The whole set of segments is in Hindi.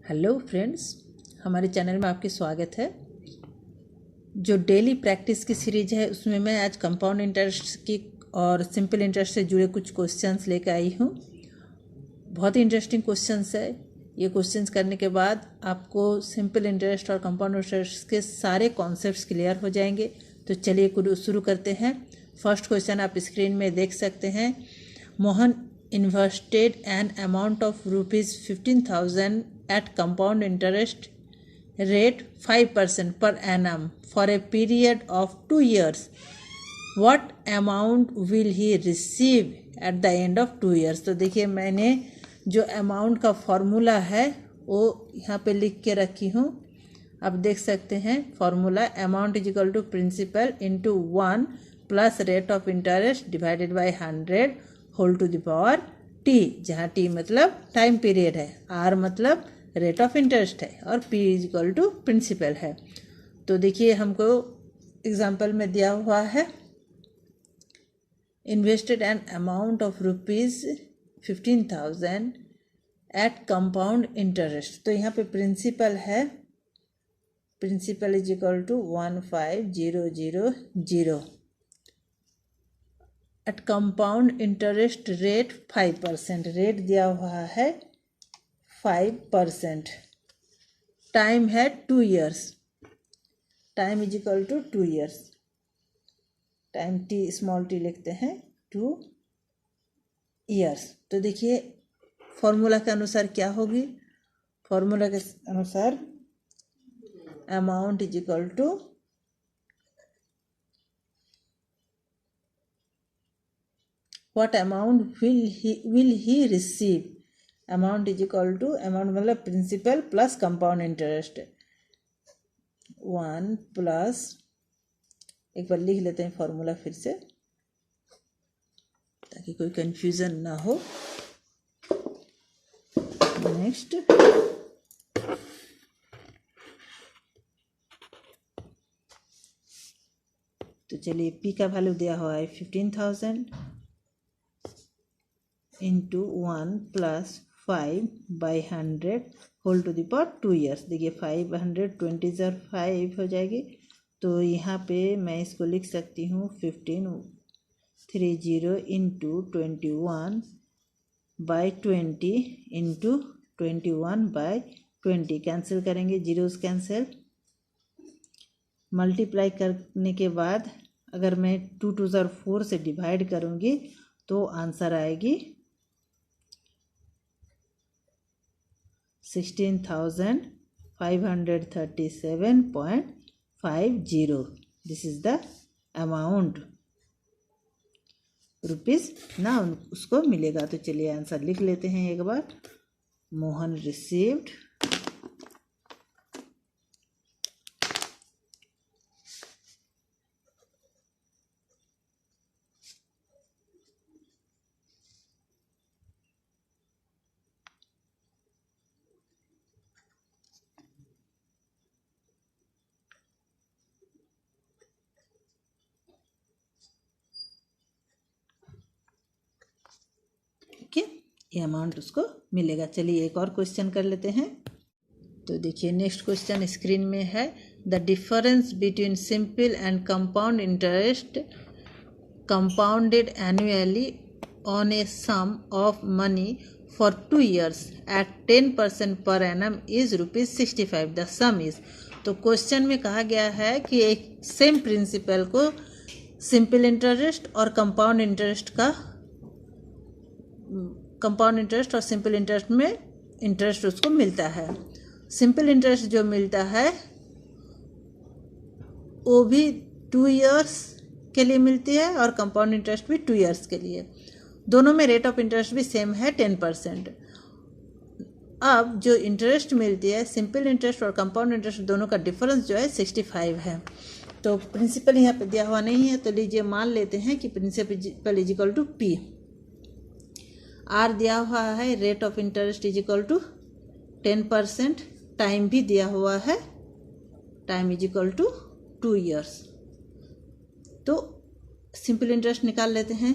हेलो फ्रेंड्स, हमारे चैनल में आपके स्वागत है। जो डेली प्रैक्टिस की सीरीज है उसमें मैं आज कंपाउंड इंटरेस्ट की और सिंपल इंटरेस्ट से जुड़े कुछ क्वेश्चंस लेकर आई हूँ। बहुत ही इंटरेस्टिंग क्वेश्चंस है। ये क्वेश्चंस करने के बाद आपको सिंपल इंटरेस्ट और कंपाउंड इंटरेस्ट के सारे कॉन्सेप्ट्स क्लियर हो जाएंगे। तो चलिए शुरू करते हैं। फर्स्ट क्वेश्चन आप स्क्रीन में देख सकते हैं। Mohan invested an amount of rupees 15,000 at compound interest rate 5% per annum for a period of 2 years. What amount will he receive at the end of 2 years? तो देखिए, मैंने जो अमाउंट का फॉर्मूला है वो यहाँ पे लिख के रखी हूँ। आप देख सकते हैं formula amount is equal to principal into 1 plus rate of interest divided by 100 whole to the power T, जहाँ टी मतलब टाइम पीरियड है, आर मतलब रेट ऑफ इंटरेस्ट है और P is equal to principal है। तो देखिए, हमको एग्जाम्पल में दिया हुआ है invested an amount of rupees 15,000 at compound interest. तो यहाँ पे प्रिंसिपल है, principal is equal to 15,000 at compound interest rate 5%। Rate दिया हुआ है 5%। टाइम है 2 years. Time is equal to 2 years. Time T small T लिखते हैं 2 ईयर्स। तो देखिए फॉर्मूला के अनुसार क्या होगी। फॉर्मूला के अनुसार amount is equal to what amount will he receive। amount is equal to amount मतलब principal plus compound interest 1 plus, एक बार लिख लेते हैं फॉर्मूला फिर से ताकि कोई कंफ्यूजन ना हो। नेक्स्ट तो चलिए पी का वैल्यू दिया हुआ है 15,000 into 1 plus 5/100 whole to the power 2 years. देखिए 520 हो जाएगी। तो यहाँ पे मैं इसको लिख सकती हूँ 1530 इंटू 21/20 इंटू 21/20। कैंसिल करेंगे, जीरोस कैंसिल। मल्टीप्लाई करने के बाद अगर मैं 2 2 4 से डिवाइड करूँगी तो आंसर आएगी 16,537.50। This is the amount rupees ना उसको मिलेगा। तो चलिए आंसर लिख लेते हैं एक बार। मोहन रिसीव्ड ये अमाउंट उसको मिलेगा। चलिए एक और क्वेश्चन कर लेते हैं। तो देखिए नेक्स्ट क्वेश्चन स्क्रीन में है। The difference between simple and compound interest compounded annually on a sum of money for 2 years at 10% per annum is ₹65। The sum is. तो क्वेश्चन में कहा गया है कि एक सेम प्रिंसिपल को सिंपल इंटरेस्ट और कंपाउंड इंटरेस्ट और सिंपल इंटरेस्ट में इंटरेस्ट उसको मिलता है। सिंपल इंटरेस्ट जो मिलता है वो भी 2 ईयर्स के लिए मिलती है और कंपाउंड इंटरेस्ट भी 2 ईयर्स के लिए। दोनों में रेट ऑफ इंटरेस्ट भी सेम है 10%। अब जो इंटरेस्ट मिलती है सिंपल इंटरेस्ट और कंपाउंड इंटरेस्ट दोनों का डिफरेंस जो है 65 है। तो प्रिंसिपल यहाँ पे दिया हुआ नहीं है, तो लीजिए मान लेते हैं कि principal is equal to P. R दिया हुआ है, rate of interest is equal to 10%। Time भी दिया हुआ है, time is equal to 2 years. तो सिंपल इंटरेस्ट निकाल लेते हैं।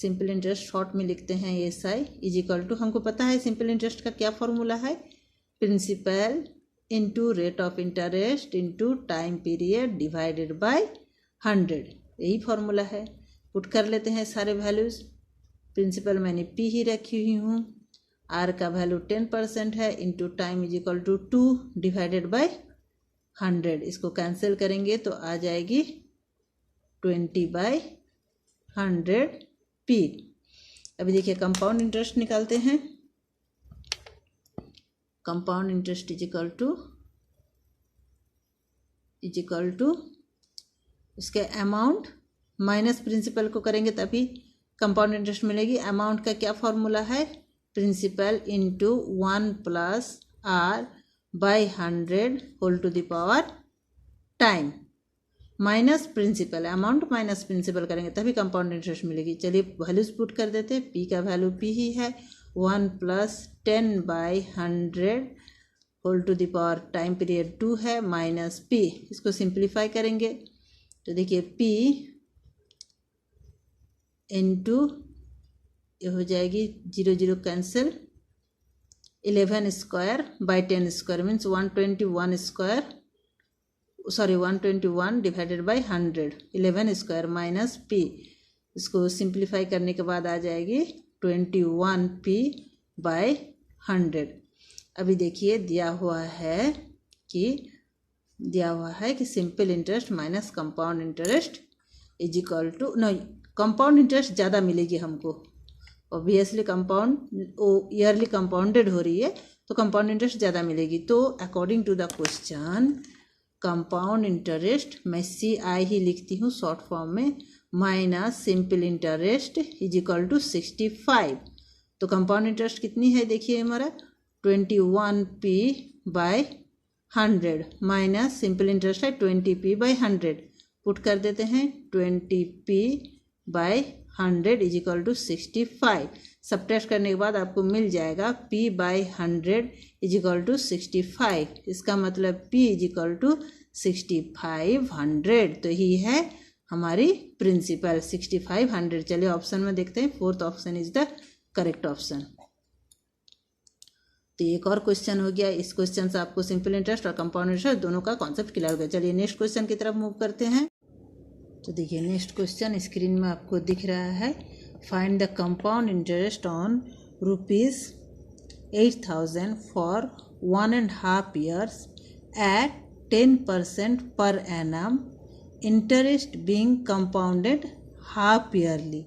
सिंपल इंटरेस्ट शॉर्ट में लिखते हैं SI इज इक्वल टू, हमको पता है सिंपल इंटरेस्ट का क्या फॉर्मूला है, principal into rate of interest into time period divided by 100, यही फॉर्मूला है। पुट कर लेते हैं सारे वैल्यूज़। प्रिंसिपल मैंने P ही रखी हुई हूँ, R का वैल्यू 10% है, into time is equal to 2 divided by 100, इसको कैंसिल करेंगे तो आ जाएगी 20/100 P। अभी देखिए कंपाउंड इंटरेस्ट निकालते हैं। Compound interest is equal to इसके अमाउंट माइनस प्रिंसिपल को करेंगे तभी कंपाउंड इंटरेस्ट मिलेगी। अमाउंट का क्या फॉर्मूला है, principal into 1 + R/100 whole to the power time minus principal, amount minus principal करेंगे तभी कंपाउंड इंटरेस्ट मिलेगी। चलिए वैल्यूज पुट कर देते हैं। P का वैल्यू P ही है, 1 + 10/100 whole to the power time period 2 है, माइनस P, इसको सिंप्लीफाई करेंगे तो देखिए P इंटू ये हो जाएगी 0 0 cancel, 11 square by 10 square means 121 divided by 100, 11 square minus P, इसको सिंप्लीफाई करने के बाद आ जाएगी 21P/100। अभी देखिए दिया हुआ है कि simple interest minus compound interest is equal to, नहीं कंपाउंड इंटरेस्ट ज़्यादा मिलेगी हमको, ऑब्वियसली कंपाउंड ईयरली कंपाउंडेड हो रही है तो कंपाउंड इंटरेस्ट ज़्यादा मिलेगी। तो according to the question compound interest मैं CI ही लिखती हूँ शॉर्ट फॉर्म में, minus simple interest is equal to 65। तो कंपाउंड इंटरेस्ट कितनी है देखिए हमारा 21P/100 माइनस सिंपल इंटरेस्ट है 20P/100, पुट कर देते हैं 20P/100 is equal to 65। Subtract करने के बाद आपको मिल जाएगा P/100 इज इक्वल टू 65, इसका मतलब P इज इक्वल टू 6500, तो ही है हमारी प्रिंसिपल 6500। चलिए ऑप्शन में देखते हैं, 4th option is the correct option. तो एक और क्वेश्चन हो गया। इस क्वेश्चन से आपको सिंपल इंटरेस्ट और कंपाउंड इंटरेस्ट दोनों का कॉन्सेप्ट क्लियर हो गया। चलिए नेक्स्ट क्वेश्चन की तरफ मूव करते हैं। तो देखिए नेक्स्ट क्वेश्चन स्क्रीन में आपको दिख रहा है, find the compound interest on ₹8,000 for 1.5 years at 10% per annum, interest being compounded half yearly.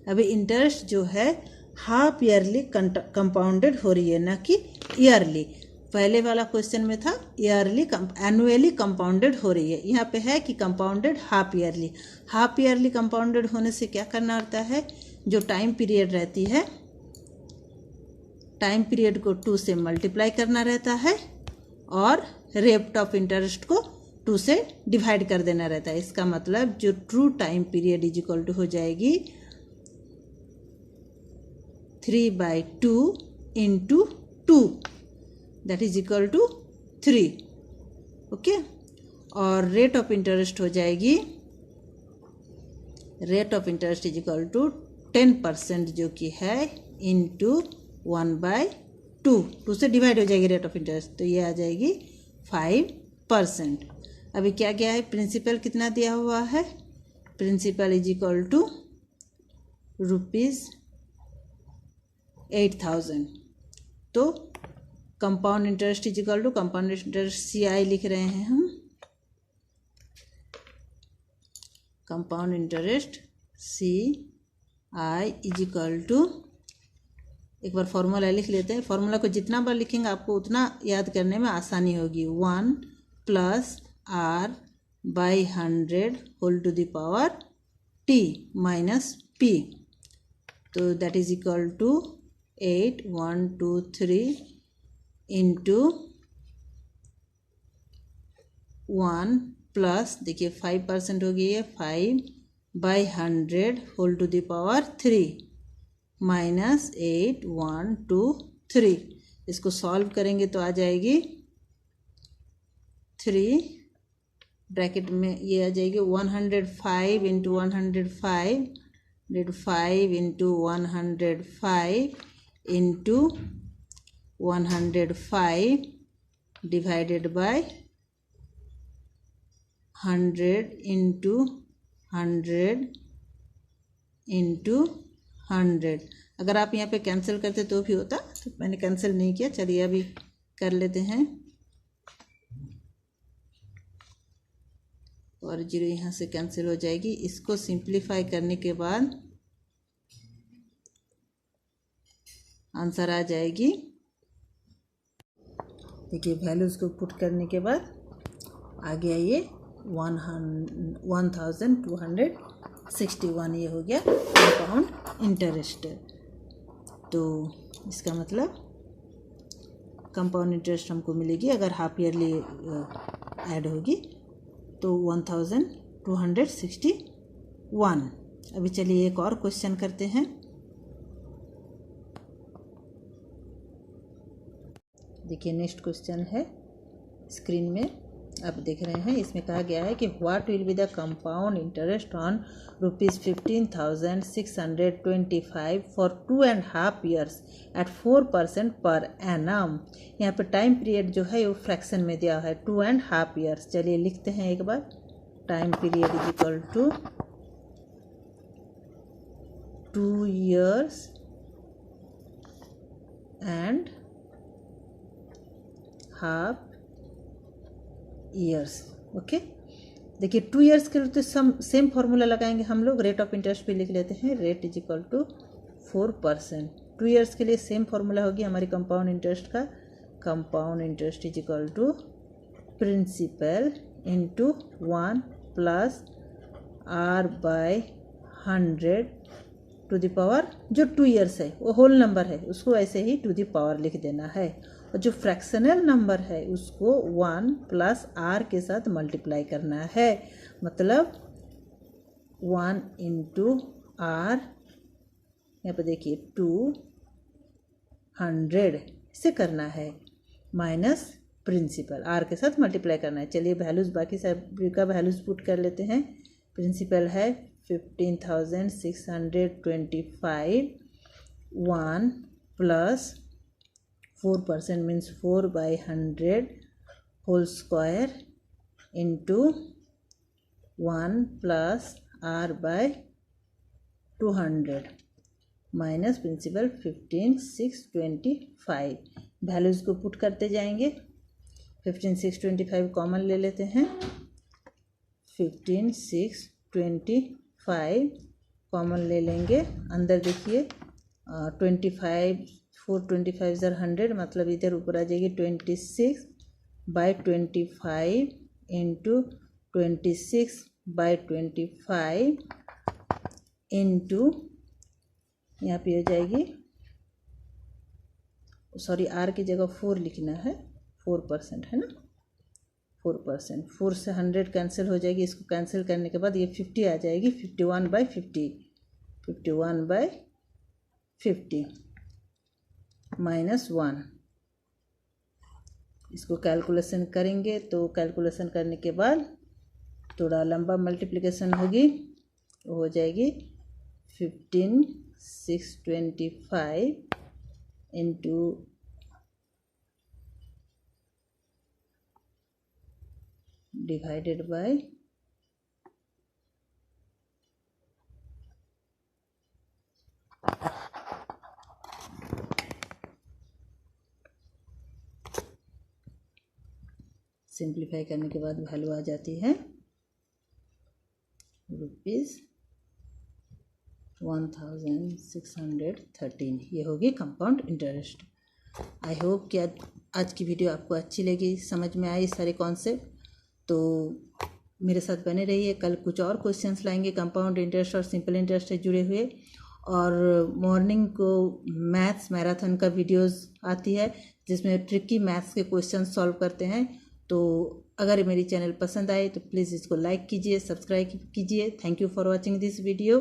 अभी इंटरेस्ट जो है हाफ ईयरली कंपाउंडेड हो रही है, ना कि ईयरली। पहले वाला क्वेश्चन में था ईयरली एनुअली कंपाउंडेड हो रही है, यहाँ पे है कि compounded half yearly. Half yearly compounded होने से क्या करना होता है, जो टाइम पीरियड रहती है टाइम पीरियड को 2 से मल्टीप्लाई करना रहता है और रेट ऑफ इंटरेस्ट को 2 से डिवाइड कर देना रहता है। इसका मतलब जो true time period is equal to हो जाएगी 3/2 इंटू 2, that is equal to 3, okay. और रेट ऑफ इंटरेस्ट हो जाएगी, rate of interest is equal to 10% जो कि है इंटू 1/2, 2 से डिवाइड हो जाएगी रेट ऑफ इंटरेस्ट, तो ये आ जाएगी 5%। अभी क्या क्या है, प्रिंसिपल कितना दिया हुआ है, प्रिंसिपल इज इक्वल टू ₹8,000। तो compound interest is equal to, compound interest CI लिख रहे हैं हम, compound interest CI is equal to, एक बार फॉर्मूला लिख लेते हैं। फॉर्मूला को जितना बार लिखेंगे आपको उतना याद करने में आसानी होगी। 1 + R/100 whole to the power T minus P, तो that is equal to 8 1 2 3 into 1 plus, देखिए 5% हो गई है, 5/100 whole to the power 3 minus 8 1 2 3। इसको सॉल्व करेंगे तो आ जाएगी 3 ब्रैकेट में ये आ जाएगी 105 into 105 105 into 105 into 105 divided by 100 into 100 into 100। अगर आप यहाँ पे कैंसिल करते तो भी होता, तो मैंने कैंसिल नहीं किया। चलिए अभी कर लेते हैं। और जीरो यहाँ से कैंसिल हो जाएगी। इसको सिंप्लीफाई करने के बाद आंसर आ जाएगी। देखिए वैल्यूज़ को पुट करने के बाद आ गया ये 1261 ये हो गया कंपाउंड इंटरेस्ट। तो इसका मतलब कंपाउंड इंटरेस्ट हमको मिलेगी अगर हाफ ईयरली ऐड होगी तो 1261। अभी चलिए एक और क्वेश्चन करते हैं। देखिए नेक्स्ट क्वेश्चन है स्क्रीन में आप देख रहे हैं। इसमें कहा गया है कि what will be the compound interest on ₹15,625 for 2.5 years at 4% per annum. यहाँ पे टाइम पीरियड जो है वो फ्रैक्शन में दिया है 2.5 years। चलिए लिखते हैं एक बार। Time period is equal to 2 years and half years. Okay, देखिए 2 years के लिए तो सेम फार्मूला लगाएंगे हम लोग। रेट ऑफ इंटरेस्ट भी लिख लेते हैं। Rate is equal to 4%। 2 years के लिए सेम फार्मूला होगी हमारी कंपाउंड इंटरेस्ट का। Compound interest is equal to principal into 1 plus R by 100 to the power, जो 2 years है वो होल नंबर है उसको ऐसे ही टू द पावर लिख देना है। और जो फ्रैक्शनल नंबर है उसको 1 प्लस R के साथ मल्टीप्लाई करना है। मतलब 1 इंटू R, यहाँ पर देखिए 200 से करना है, माइनस प्रिंसिपल R के साथ मल्टीप्लाई करना है। चलिए वैल्यूज़ बाकी सब का वैल्यूज़ पुट कर लेते हैं। प्रिंसिपल है 15,625, 1 plus 4% means 4/100 whole square into 1 plus R by 200 minus principal 15,625। Values को पुट करते जाएंगे। 15,625 कॉमन ले लेते हैं। 15,625 कॉमन ले लेंगे। अंदर देखिए 25, 425 ज़र 100, मतलब इधर ऊपर आ जाएगी 26/25 इंटू 26/25 इंटू यहाँ पे हो जाएगी, सॉरी R की जगह 4 लिखना है। 4% है ना, 4%। 4 से 100 कैंसिल हो जाएगी। इसको कैंसिल करने के बाद ये 50 आ जाएगी। 51/50, 51/50 माइनस 1। इसको कैलकुलेशन करेंगे तो कैलकुलेशन करने के बाद थोड़ा लंबा मल्टीप्लिकेशन होगी, वो हो जाएगी 15,625 इंटू डिवाइडेड बाय सिंप्लीफाई करने के बाद वैल्यू आ जाती है ₹1,613। ये होगी कंपाउंड इंटरेस्ट। आई होप कि आज की वीडियो आपको अच्छी लगी, समझ में आई सारे कॉन्सेप्ट। तो मेरे साथ बने रहिए। कल कुछ और क्वेश्चंस लाएंगे कंपाउंड इंटरेस्ट और सिंपल इंटरेस्ट से जुड़े हुए। और मॉर्निंग को मैथ्स मैराथन का वीडियोस आती है जिसमें ट्रिकी मैथ्स के क्वेश्चन सॉल्व करते हैं। तो अगर मेरी चैनल पसंद आए तो प्लीज़ इसको लाइक कीजिए, सब्सक्राइब कीजिए। Thank you for watching this video.